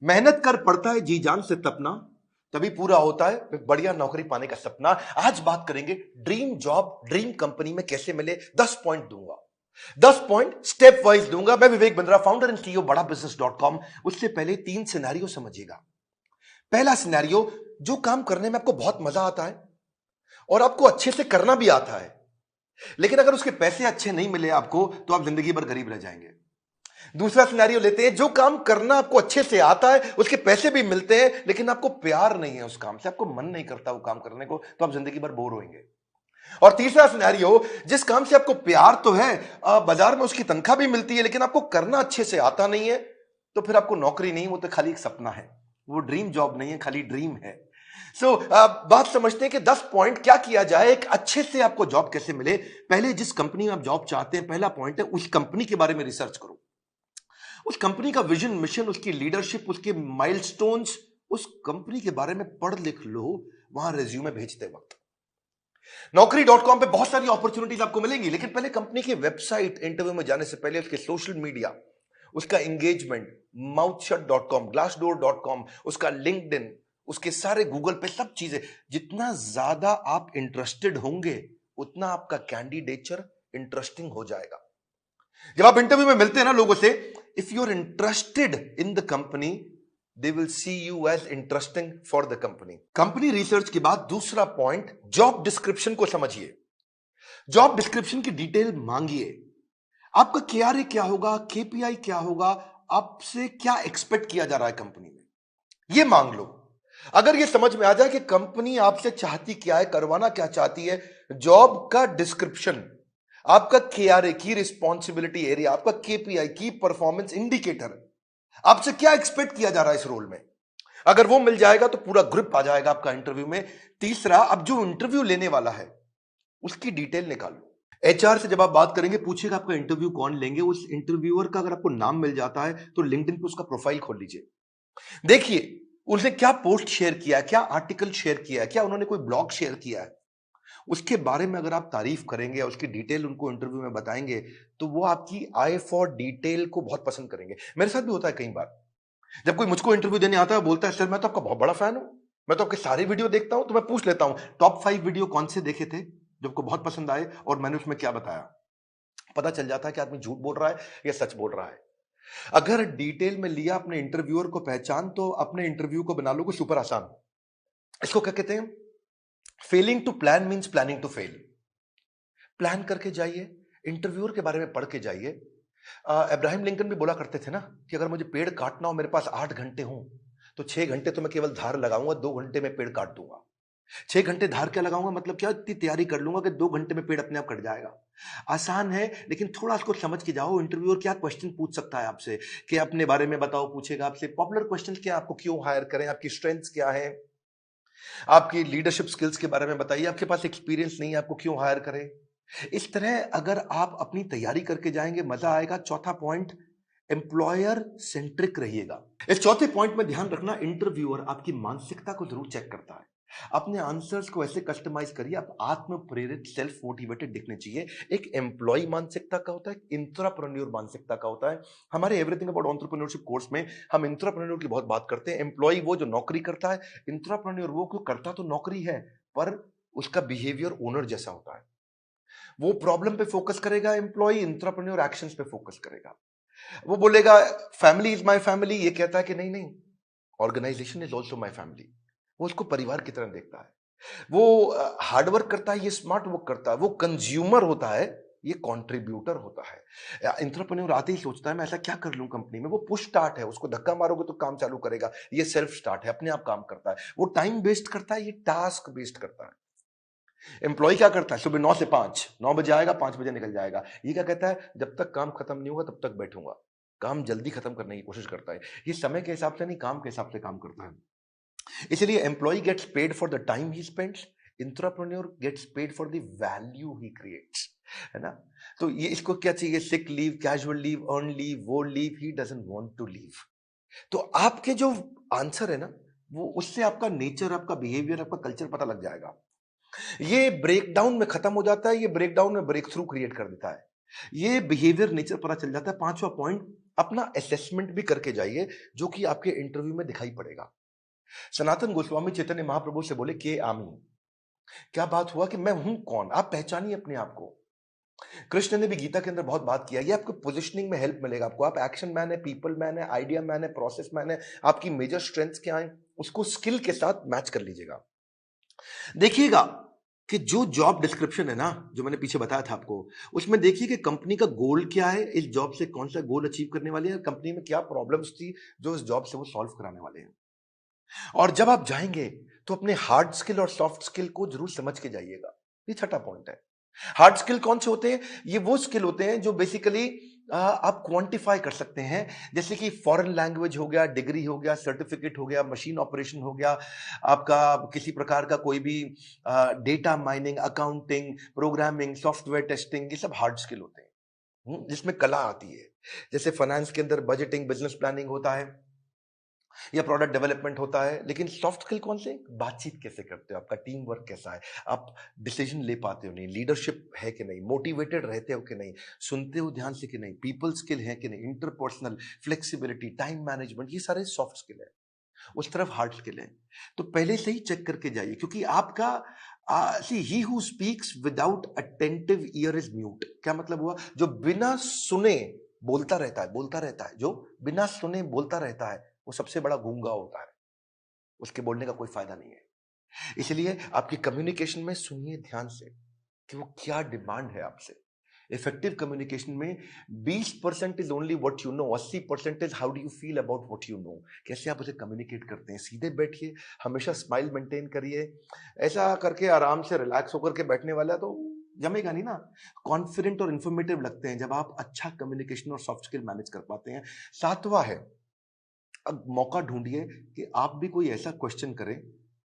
मेहनत कर पड़ता है जी जान से तपना, तभी पूरा होता है बढ़िया नौकरी पाने का सपना। आज बात करेंगे ड्रीम जॉब ड्रीम कंपनी में कैसे मिले। 10 पॉइंट दूंगा, 10 पॉइंट स्टेप वाइज दूंगा। मैं Vivek Bindra, founder and CEO बड़ा बिजनेस.com। उससे पहले 3 सिनेरियो समझिएगा। पहला सिनेरियो, जो काम करने में आपको बहुत मजा आता है और आपको अच्छे से करना भी आता है, लेकिन अगर उसके पैसे अच्छे नहीं मिले आपको तो आप जिंदगी भर गरीब रह जाएंगे। दूसरा सिनेरियो लेते हैं, जो काम करना आपको अच्छे से आता है, उसके पैसे भी मिलते हैं, लेकिन आपको प्यार नहीं है उस काम से, आपको मन नहीं करता वो काम करने को, तो आप जिंदगी भर बोर होंगे। और तीसरा सिनेरियो, जिस काम से आपको प्यार तो है, बाजार में उसकी तनख्वाह भी मिलती है, लेकिन आपको करना अच्छे से आता नहीं है, तो फिर आपको नौकरी नहीं, वो तो खाली एक सपना है, वो ड्रीम जॉब नहीं है, खाली ड्रीम है। बात समझते हैं कि 10 पॉइंट क्या किया जाए, एक अच्छे से आपको जॉब कैसे मिले। पहले जिस कंपनी में आप जॉब चाहते हैं, पहला पॉइंट है उस कंपनी के बारे में रिसर्च करो। उस कंपनी का विजन, मिशन, उसकी लीडरशिप, उसके माइलस्टोन्स, उस कंपनी के बारे में पढ़ लिख लो वहां रिज्यूमे भेजते वक्त। Naukri.com पे बहुत सारी अपॉर्चुनिटीज आपको मिलेंगी, लेकिन पहले कंपनी की वेबसाइट, इंटरव्यू में जाने से पहले उसके सोशल मीडिया, उसका एंगेजमेंट, mouthshut.com, glassdoor.com, उसका लिंक्डइन, उसके सारे गूगल पे सब चीजें। जितना ज्यादा आप इंटरेस्टेड होंगे उतना आपका कैंडिडेचर इंटरेस्टिंग हो जाएगा। जब आप इंटरव्यू में मिलते हैं ना लोगों से, if you are interested in the company, they will see you as interesting for the company. Company research के बाद दूसरा पॉइंट, जॉब डिस्क्रिप्शन को समझिए। जॉब डिस्क्रिप्शन की डिटेल मांगिए। आपका केआरए क्या होगा, केपीआई क्या होगा, आपसे क्या एक्सपेक्ट किया जा रहा है कंपनी में, यह मांग लो। अगर यह समझ में आ जाए कि कंपनी आपसे चाहती क्या है, करवाना क्या चाहती है, जॉब का डिस्क्रिप्शन, आपका केआरए की रिस्पॉन्सिबिलिटी एरिया, आपका केपीआई की परफॉर्मेंस इंडिकेटर, आपसे क्या एक्सपेक्ट किया जा रहा है इस रोल में, अगर वो मिल जाएगा तो पूरा ग्रिप आ जाएगा आपका इंटरव्यू में। तीसरा, अब जो इंटरव्यू लेने वाला है उसकी डिटेल निकालो। एचआर से जब आप बात करेंगे, पूछेगा आपका इंटरव्यू कौन लेंगे, उस इंटरव्यूअर का अगर आपको नाम मिल जाता है तो लिंक्डइन पे उसका प्रोफाइल खोल लीजिए। देखिए उसने क्या पोस्ट शेयर किया है, क्या आर्टिकल शेयर किया है, क्या उन्होंने कोई ब्लॉग शेयर किया है, उसके बारे में अगर आप तारीफ करेंगे, उसकी डिटेल उनको इंटरव्यू में बताएंगे, तो वो आपकी आई फॉर डिटेल को बहुत पसंद करेंगे। मेरे साथ भी होता है कई बार, जब कोई मुझको इंटरव्यू देने आता है, बोलता है सर मैं तो आपका बहुत बड़ा फैन हूं, मैं तो आपके सारे वीडियो देखता हूं, तो मैं पूछ लेता हूं टॉप 5 वीडियो कौन से देखे थे जो आपको बहुत पसंद आए और मैंने उसमें क्या बताया। पता चल जाता है कि आदमी झूठ बोल रहा है या सच बोल रहा है। अगर डिटेल में लिया अपने इंटरव्यूअर को पहचान, तो अपने इंटरव्यू को बना लो कुछ सुपर आसान। इसको क्या कहते हैं, failing to plan means planning to fail. Plan करके जाइए, इंटरव्यूअर के बारे में पढ़ के जाइए। अब्राहम लिंकन भी बोला करते थे ना कि अगर मुझे पेड़ काटना हो, मेरे पास 8 घंटे हो, तो 6 घंटे तो मैं केवल धार लगाऊंगा, 2 घंटे में पेड़ काट दूंगा। 6 घंटे धार क्या लगाऊंगा, मतलब क्या, इतनी तैयारी कर लूंगा कि 2 घंटे में पेड़ अपने आप कट जाएगा। आसान है, लेकिन थोड़ा उसको समझ के जाओ। इंटरव्यूअर क्या क्वेश्चन पूछ सकता है आपसे, कि अपने बारे में बताओ, पूछेगा आपसे पॉपुलर क्वेश्चन क्या, आपको क्यों हायर करें, आपकी स्ट्रेंथ्स क्या है, आपकी लीडरशिप स्किल्स के बारे में बताइए, आपके पास एक्सपीरियंस नहीं है, आपको क्यों हायर करें। इस तरह अगर आप अपनी तैयारी करके जाएंगे, मजा आएगा। चौथा पॉइंट, एम्प्लॉयर सेंट्रिक रहिएगा। इस चौथे पॉइंट में ध्यान रखना, इंटरव्यूअर आपकी मानसिकता को जरूर चेक करता है। अपने आंसर्स को ऐसे कस्टमाइज करिए, आप आत्म प्रेरित, सेल्फ मोटिवेटेड दिखने चाहिए। एक एम्प्लॉय मानसिकता का होता है, इंट्राप्रेन्योर मानसिकता का होता है। हमारे एवरीथिंग अबाउट एंटरप्रेन्योरशिप कोर्स में हम इंट्राप्रेन्योर की बहुत बात करते हैं। एम्प्लॉय वो जो नौकरी करता है, इंट्राप्रेन्योर वो क्यों करता तो नौकरी है, पर उसका बिहेवियर ओनर जैसा होता है। वो प्रॉब्लम पे फोकस करेगा, एम्प्लॉय इंट्राप्रेन्योर एक्शंस पे फोकस करेगा। वो बोलेगा फैमिली इज माय फैमिली, ये कहता है कि नहीं नहीं, organization is also my family. वो उसको परिवार की तरह देखता है। वो हार्डवर्क करता है, ये स्मार्ट वर्क करता है। वो कंज्यूमर होता है, ये कंट्रीब्यूटर होता है। एंटरप्रेन्योर आते ही सोचता है मैं ऐसा क्या कर लूं कंपनी में। वो पुश स्टार्ट है, उसको धक्का मारोगे तो काम चालू करेगा। ये सेल्फ स्टार्ट है, अपने आप काम करता है। वो टाइम वेस्ट करता है, ये टास्क वेस्ट करता है। एम्प्लॉय क्या करता है, सुबह 9 से 5, 9 बजे आएगा, 5 बजे निकल जाएगा। ये क्या कहता है, जब तक काम खत्म नहीं होगा तब तक बैठूंगा। काम जल्दी खत्म करने की कोशिश करता है। ये समय के हिसाब से नहीं, काम के हिसाब से काम करता है। इसलिए employee gets paid for the time he spends, intrapreneur gets paid for the value he creates, है ना। तो ये इसको क्या चाहिए, sick leave, casual leave, earn leave, वो leave he doesn't want to leave. तो आपके जो आंसर है ना, वो उससे आपका नेचर, आपका बिहेवियर, आपका कल्चर पता लग जाएगा। ये ब्रेकडाउन में खत्म हो जाता है, ये ब्रेकडाउन में ब्रेक थ्रू क्रिएट कर देता है। ये बिहेवियर, नेचर पता चल जाता है। पांचवा पॉइंट, अपना असेसमेंट भी करके जाइए, जो कि आपके इंटरव्यू में दिखाई पड़ेगा। सनातन गोस्वामी चैतन्य महाप्रभु से बोले के आमी, क्या बात हुआ कि मैं हूं कौन, आप पहचानिए अपने आप को। कृष्ण ने भी गीता के अंदर बहुत बात किया, ये आपको पोजिशनिंग में हेल्प मिलेगा आपको। आप एक्शन मैन है, पीपल मैन है, आइडिया मैन है, प्रोसेस मैन है, आपकी मेजर स्ट्रेंथ्स क्या है, उसको स्किल के साथ मैच कर लीजिएगा। देखिएगा कि जो जॉब डिस्क्रिप्शन है ना, जो मैंने पीछे बताया था आपको, उसमें देखिए कि कंपनी का गोल क्या है, इस जॉब से कौन सा गोल अचीव करने वाले हैं, कंपनी में क्या प्रॉब्लम्स थी जो इस जॉब से वो सॉल्व कराने वाले हैं। और जब आप जाएंगे तो अपने हार्ड स्किल और सॉफ्ट स्किल को जरूर समझ के जाइएगा। ये छठा पॉइंट है। हार्ड स्किल कौन से होते हैं? ये वो स्किल होते हैं जो बेसिकली आप क्वांटिफाई कर सकते हैं, जैसे कि फॉरेन लैंग्वेज हो गया, डिग्री हो गया, सर्टिफिकेट हो गया, मशीन ऑपरेशन हो गया, आपका किसी प्रकार का कोई भी data mining, accounting, programming, software testing, ये सब हार्ड स्किल होते हैं। जिसमें कला आती है। जैसे फाइनेंस के अंदर बजटिंग, बिजनेस प्लानिंग होता है या प्रोडक्ट डेवलपमेंट होता है। लेकिन सॉफ्ट स्किल कौन से? बातचीत कैसे करते हो, आपका टीम वर्क कैसा है, आप डिसीजन ले पाते हो नहीं, लीडरशिप है कि नहीं, मोटिवेटेड रहते हो कि नहीं, सुनते हो ध्यान से कि नहीं, पीपल स्किल है कि नहीं, इंटरपर्सनल फ्लेक्सिबिलिटी, टाइम मैनेजमेंट, ये सारे सॉफ्ट स्किल है। उस तरफ हार्ड स्किल है। तो पहले से ही चेक करके जाइए, क्योंकि आपका see he who speaks without attentive ear is mute. क्या मतलब हुआ? जो बिना सुने बोलता रहता है, बोलता रहता है, जो बिना सुने बोलता रहता है, वो सबसे बड़ा गूंगा होता है, उसके बोलने का कोई फायदा नहीं है। इसलिए आपकी कम्युनिकेशन में सुनिए ध्यान से कि वो क्या डिमांड है आपसे। इफेक्टिव कम्युनिकेशन में 20% is only what you know, 80% is how do you feel about what you know. कैसे आप उसे कम्युनिकेट करते हैं। सीधे बैठिए, हमेशा स्माइल मेंटेन करिए। ऐसा करके आराम से रिलैक्स होकर के बैठने वाला तो जमेगा नहीं ना। कॉन्फिडेंट और इंफॉर्मेटिव लगते हैं जब आप अच्छा कम्युनिकेशन और सॉफ्ट स्किल मैनेज कर पाते हैं। सातवां है, अब मौका ढूंढिए कि आप भी कोई ऐसा क्वेश्चन करें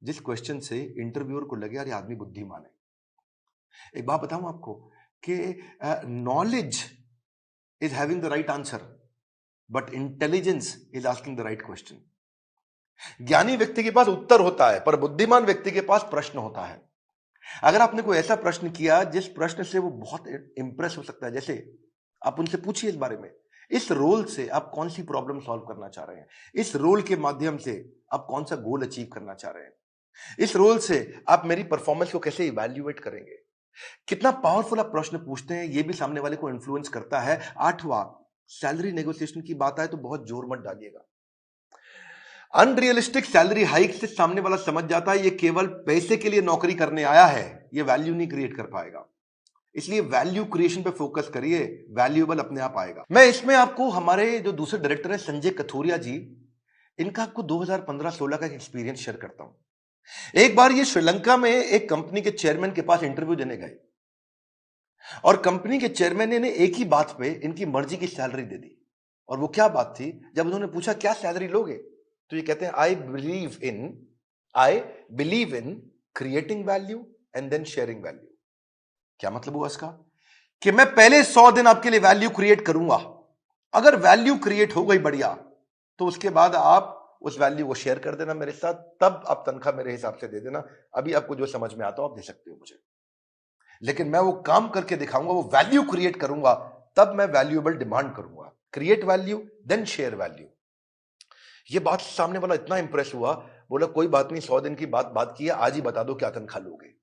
जिस क्वेश्चन से इंटरव्यूअर को लगे यार ये आदमी बुद्धिमान है। एक बात बताऊं आपको कि knowledge is having the right answer, but intelligence is asking the right question. ज्ञानी व्यक्ति के पास उत्तर होता है, पर बुद्धिमान व्यक्ति के पास प्रश्न होता है। अगर आपने कोई ऐसा प्रश्न किया जिस प्रश्न से वो बहुत इंप्रेस हो सकता है, जैसे आप उनसे पूछिए इस बारे में, इस रोल से आप कौन सी प्रॉब्लम सॉल्व करना चाह रहे हैं, इस रोल के माध्यम से आप कौन सा गोल अचीव करना चाह रहे हैं, इस रोल से आप मेरी परफॉर्मेंस को कैसे इवैल्यूएट करेंगे। कितना पावरफुल आप प्रश्न पूछते हैं, यह भी सामने वाले को इन्फ्लुएंस करता है। आठवां, सैलरी नेगोशिएशन की बात आए तो बहुत जोर मत डालिएगा। अनरियलिस्टिक सैलरी हाइक से सामने वाला समझ जाता है ये केवल पैसे के लिए नौकरी करने आया है, ये वैल्यू नहीं क्रिएट कर पाएगा। इसलिए वैल्यू क्रिएशन पे फोकस करिए, वैल्यूएबल अपने आप आएगा। मैं इसमें आपको हमारे जो दूसरे डायरेक्टर है संजय कथोरिया जी, इनका आपको 2015-16 का एक्सपीरियंस शेयर करता हूं। एक बार ये श्रीलंका में एक कंपनी के चेयरमैन के पास इंटरव्यू देने गए और कंपनी के चेयरमैन ने एक ही बात पे इनकी मर्जी की सैलरी दे दी। और वो क्या बात थी? जब उन्होंने पूछा क्या सैलरी लोगे, तो ये कहते हैं I believe in creating value and then sharing value. क्या मतलब हुआ इसका? कि मैं पहले 100 दिन आपके लिए वैल्यू क्रिएट करूंगा, अगर वैल्यू क्रिएट हो गई बढ़िया, तो उसके बाद आप उस वैल्यू को शेयर कर देना मेरे साथ, तब आप तनख्वाह मेरे हिसाब से दे देना। अभी आपको जो समझ में आता हो आप दे सकते हो मुझे, लेकिन मैं वो काम करके दिखाऊंगा, वो वैल्यू क्रिएट करूंगा, तब मैं वैल्यूएबल डिमांड करूंगा। Create value then share value. ये बात सामने वाला इतना इंप्रेस हुआ, बोला कोई बात नहीं, 100 दिन की बात की है, आज ही बता दो क्या तनख्वाह लोगे।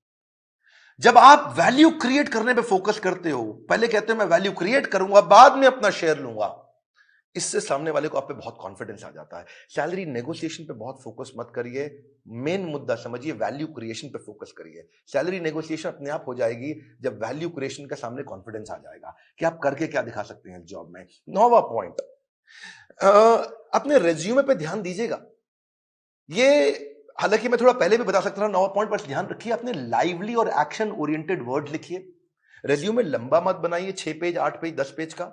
जब आप वैल्यू क्रिएट करने पे फोकस करते हो, पहले कहते हो मैं वैल्यू क्रिएट करूंगा बाद में अपना शेयर लूंगा, इससे सामने वाले को आप पे बहुत कॉन्फिडेंस आ जाता है। सैलरी नेगोशिएशन पे बहुत फोकस मत करिए, मेन मुद्दा समझिए, वैल्यू क्रिएशन पे फोकस करिए। सैलरी नेगोशिएशन अपने आप हो जाएगी जब वैल्यू क्रिएशन का सामने कॉन्फिडेंस आ जाएगा कि आप करके क्या दिखा सकते हैं जॉब में। 9वां पॉइंट, अपने रेज्यूमे पे ध्यान दीजिएगा। ये हालांकि मैं थोड़ा पहले भी बता सकता था 9वां पॉइंट, पर ध्यान रखिए अपने लाइवली और एक्शन ओरिएंटेड वर्ड लिखिए। रेज्यूमे लंबा मत बनाइए, 6 पेज, 8 पेज, 10 पेज का,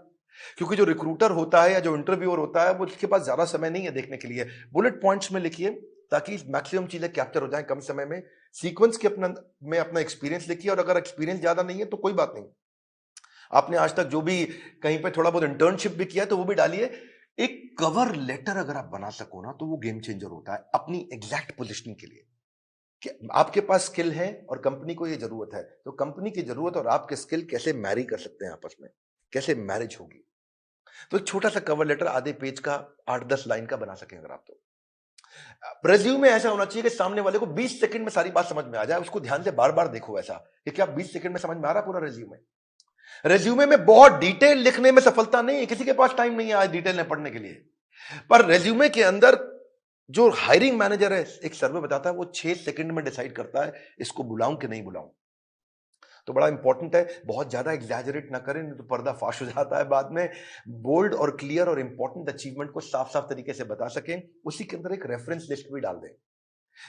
क्योंकि जो रिक्रूटर होता है या जो इंटरव्यूअर होता है वो उसके पास ज्यादा समय नहीं है देखने के लिए। बुलेट पॉइंट्स में लिखिए ताकि मैक्सिमम चीजें कैप्चर हो जाएं कम समय में। सीक्वेंस के अपना एक्सपीरियंस लिखिए, और अगर एक्सपीरियंस ज्यादा नहीं है तो कोई बात नहीं, आपने आज तक जो भी कहीं पे थोड़ा बहुत इंटर्नशिप भी किया तो वो भी डालिए। एक कवर लेटर अगर आप बना सको ना तो वो गेम चेंजर होता है अपनी एग्जैक्ट पोजिशनिंग के लिए, कि आपके पास स्किल है और कंपनी को ये जरूरत है, तो कंपनी की जरूरत और आपके स्किल कैसे मैरी कर सकते हैं आपस में, कैसे मैरिज होगी। तो एक छोटा सा कवर लेटर आधे पेज का 8-10 लाइन का बना सकें अगर आप तो। रेज्यूमे ऐसा होना चाहिए कि सामने वाले को 20 सेकंड में सारी बात समझ में आ जाए, उसको ध्यान से बार बार देखो ऐसा कि क्या 20 सेकंड में समझ में आ रहा है पूरा रेज्यूमे। रेज्यूमे में बहुत डिटेल लिखने में सफलता नहीं है, किसी के पास टाइम नहीं है आज डिटेल में पढ़ने के लिए। पर रेज्यूमे के अंदर जो हायरिंग मैनेजर है, एक सर्वे बताता है वो 6 सेकंड में डिसाइड करता है इसको बुलाऊं कि नहीं बुलाऊं। तो बड़ा इंपॉर्टेंट है, बहुत ज्यादा एग्जैजरेट ना करें नहीं तो पर्दा फाश हो जाता है बाद में। बोल्ड और क्लियर और इंपॉर्टेंट अचीवमेंट को साफ साफ तरीके से बता सकें। उसी के अंदर एक रेफरेंस लिस्ट भी डाल दें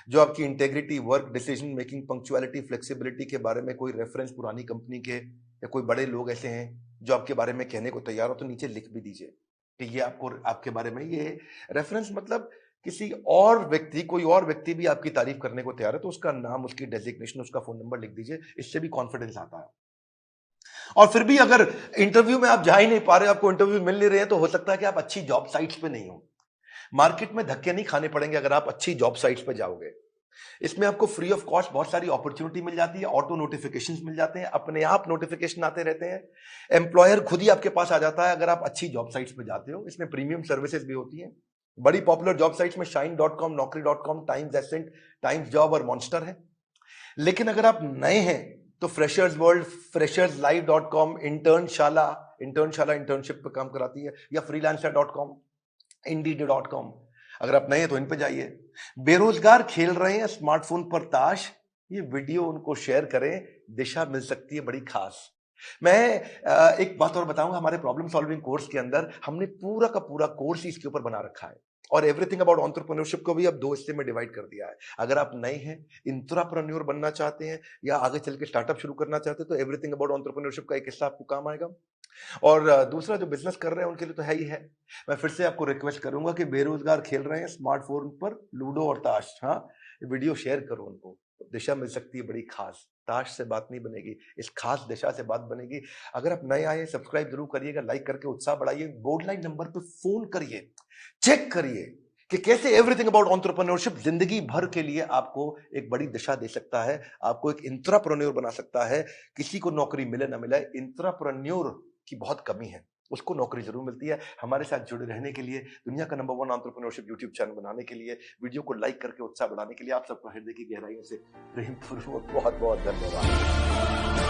जो आपकी integrity, work, decision making, punctuality, flexibility के बारे में कोई रेफरेंस पुरानी कंपनी के या कोई बड़े लोग ऐसे हैं जो आपके बारे में कहने को तैयार हो तो नीचे लिख भी दीजिए कि ये आपको आपके बारे में ये रेफरेंस, मतलब किसी और व्यक्ति, कोई और व्यक्ति भी आपकी तारीफ करने को तैयार है तो उसका नाम, उसकी डेजिग्नेशन, उसका फोन नंबर लिख दीजिए। इससे भी कॉन्फिडेंस आता है। और फिर भी अगर इंटरव्यू में आप जा ही नहीं पा रहे, आपको इंटरव्यू मिल नहीं रहे हैं, तो हो सकता है कि आप अच्छी जॉब साइट्स पे नहीं हो। मार्केट में धक्के नहीं खाने पड़ेंगे अगर आप अच्छी जॉब साइट्स पे जाओगे। इसमें आपको फ्री ऑफ कॉस्ट बहुत सारी अपॉर्चुनिटी मिल जाती है, ऑटो नोटिफिकेशंस मिल जाते हैं, अपने आप नोटिफिकेशन आते रहते हैं, एम्प्लॉयर खुद ही आपके पास आ जाता है अगर आप अच्छी जॉब साइट्स पे जाते हो। इसमें प्रीमियम सर्विसेज भी होती हैं। बड़ी पॉपुलर जॉब साइट्स में shine.com, naukri.com, Times Ascent, Times job और मॉन्स्टर है। लेकिन अगर आप नए हैं तो freshers world, fresherslive.com, Internshala internship पे काम कराती है, या freelancer.com, indeed.com। अगर आप नए हैं तो इन पे जाइए। बेरोजगार खेल रहे हैं स्मार्टफोन पर ताश, ये वीडियो उनको शेयर करें, दिशा मिल सकती है बड़ी खास। मैं एक बात और बताऊंगा, हमारे प्रॉब्लम सॉल्विंग कोर्स के अंदर हमने पूरा का पूरा कोर्स इसके ऊपर बना रखा है और एवरीथिंग अबाउट एंटरप्रेन्योरशिप को भी अब 2 हिस्से में डिवाइड कर दिया है। अगर आप नए हैं, इंट्राप्रेन्योर बनना चाहते हैं या आगे चल के स्टार्टअप शुरू करना चाहते हैं तो एवरीथिंग अबाउट एंटरप्रेन्योरशिप का एक हिस्सा आपको काम आएगा। और दूसरा जो बिजनेस कर रहे हैं उनके लिए तो है ही है। मैं फिर से आपको रिक्वेस्ट करूंगा कि बेरोजगार खेल रहे हैं स्मार्टफोन पर लूडो और ताश, हाँ, वीडियो शेयर करो उनको, दिशा मिल सकती है बड़ी खास। ताश से बात नहीं बनेगी, इस खास दिशा से बात बनेगी। अगर आप नए आए, सब्सक्राइब जरूर करिएगा, लाइक करके उत्साह बढ़ाइए, बोर्ड लाइन नंबर पे फोन करिए, चेक करिए कि कैसे एवरीथिंग अबाउट एंटरप्रेन्योरशिप जिंदगी भर के लिए आपको एक बड़ी दिशा दे सकता है, आपको एक इंट्राप्रेन्योर बना सकता है। किसी को नौकरी मिले ना मिले, इंट्राप्रेन्योर की बहुत कमी है, उसको नौकरी जरूर मिलती है। हमारे साथ जुड़े रहने के लिए, दुनिया का नंबर 1 एंटरप्रेन्योरशिप यूट्यूब चैनल बनाने के लिए, वीडियो को लाइक करके उत्साह बढ़ाने के लिए आप सबको हृदय की गहराइयों से प्रेम पूर्वक बहुत बहुत धन्यवाद।